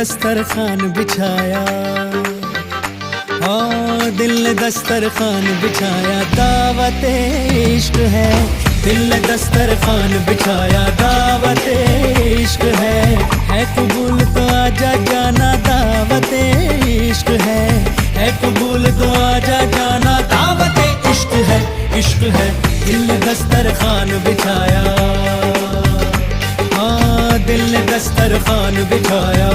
दस्तरखान बिछाया, हाँ दिल ने दस्तरखान बिछाया, दावत इश्क है। दिल ने दस्तरखान बिछाया, दावत इश्क है कबूल तो आजा जाना, दावत इश्क है कबूल तो आजा जाना, दावत इश्क है, इश्क है। दिल ने दस्तरखान बिछाया, हाँ दिल ने दस्तरखान बिछाया।